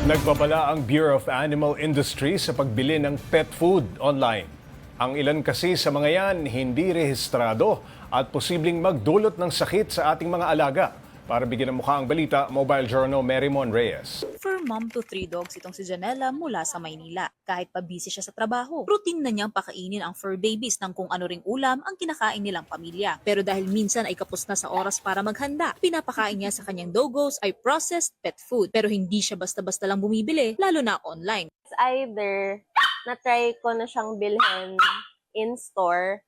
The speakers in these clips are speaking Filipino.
Nagbabala ang Bureau of Animal Industry sa pagbili ng pet food online. Ang ilan kasi sa mga yan hindi rehistrado at posibleng magdulot ng sakit sa ating mga alaga. Para bigyan ng mukha ang balita, Mobile Journal Merymon Reyes. Fur mom to 3 dogs itong si Janela mula sa Maynila. Kahit pa busy siya sa trabaho, routine na niyang pakainin ang fur babies ng kung ano ring ulam ang kinakain nilang pamilya. Pero dahil minsan ay kapos na sa oras para maghanda, pinapakain niya sa kanyang doggos ay processed pet food. Pero hindi siya basta-basta lang bumibili, lalo na online. It's either na-try ko na siyang bilhin in-store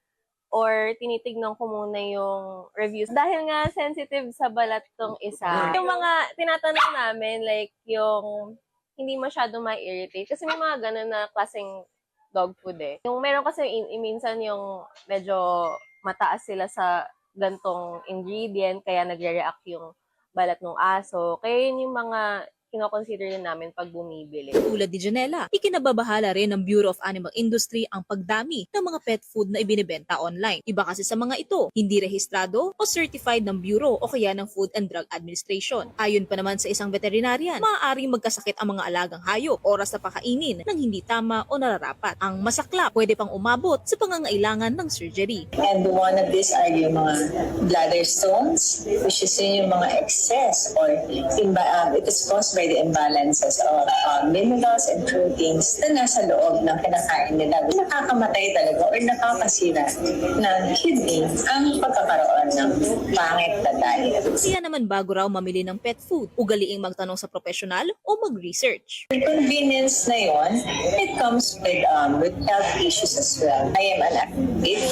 or tinitignan ko muna yung reviews. Dahil nga sensitive sa balat tong isa. Yung mga tinatanong namin, like yung hindi masyado ma-irritate. Kasi may mga ganun na klaseng dog food eh. Yung meron kasi minsan yung medyo mataas sila sa gantong ingredient, kaya nagre-react yung balat ng aso. Kaya yun yung mga kino-consider din namin pag bumibili. Tulad ni Janela, ikinababahala rin ng Bureau of Animal Industry ang pagdami ng mga pet food na ibinebenta online. Iba kasi sa mga ito, hindi rehistrado o certified ng Bureau o kaya ng Food and Drug Administration. Ayon pa naman sa isang veterinarian, maaaring magkasakit ang mga alagang hayop oras na pakainin ng hindi tama o nararapat. Ang masaklap, pwede pang umabot sa pangangailangan ng surgery. And one of these are yung mga bladder stones, which is yung mga excess or it is caused by the imbalances of minerals and proteins na nasa loob ng kinakain nila. Nakakamatay talaga or nakakasira ng kidney ang pagkakaroon ng pangit na diet. Siya naman bago raw mamili ng pet food, ugaliing magtanong sa profesional o mag-research. The convenience na yon, it comes with health issues as well. I am an advocate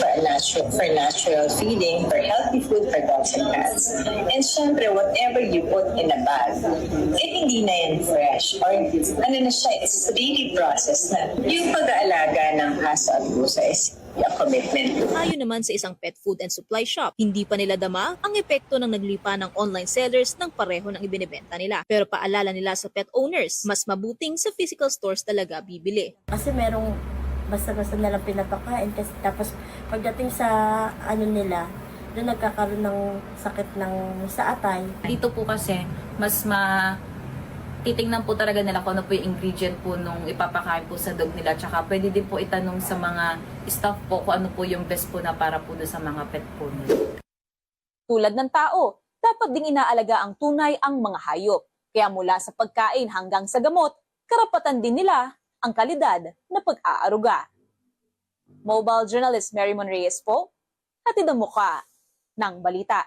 for natural feeding, for healthy food for dogs and cats. And syempre, whatever you put in a bag, hindi na yan fresh or ano na siya, it's really processed na. Yung pag-aalaga ng aso at pusa is a commitment. Ayon naman sa isang pet food and supply shop, hindi pa nila dama ang epekto ng naglipa ng online sellers ng pareho ng ibinebenta nila. Pero paalala nila sa pet owners, mas mabuting sa physical stores talaga bibili. Kasi merong basta-basta nalang pinapakain kasi tapos pagdating sa ano nila, doon nagkakaroon ng sakit ng sa atay. Dito po kasi mas titingnan po talaga nila kung ano po yung ingredient po nung ipapakain po sa dog nila. Tsaka pwede din po itanong sa mga staff po kung ano po yung best po na para po sa mga pet po nila. Tulad ng tao, dapat ding inaalaga ang tunay ang mga hayop. Kaya mula sa pagkain hanggang sa gamot, karapatan din nila ang kalidad na pag-aaruga. Mobile journalist Merymon Reyes po, hatid ang mukha ng balita.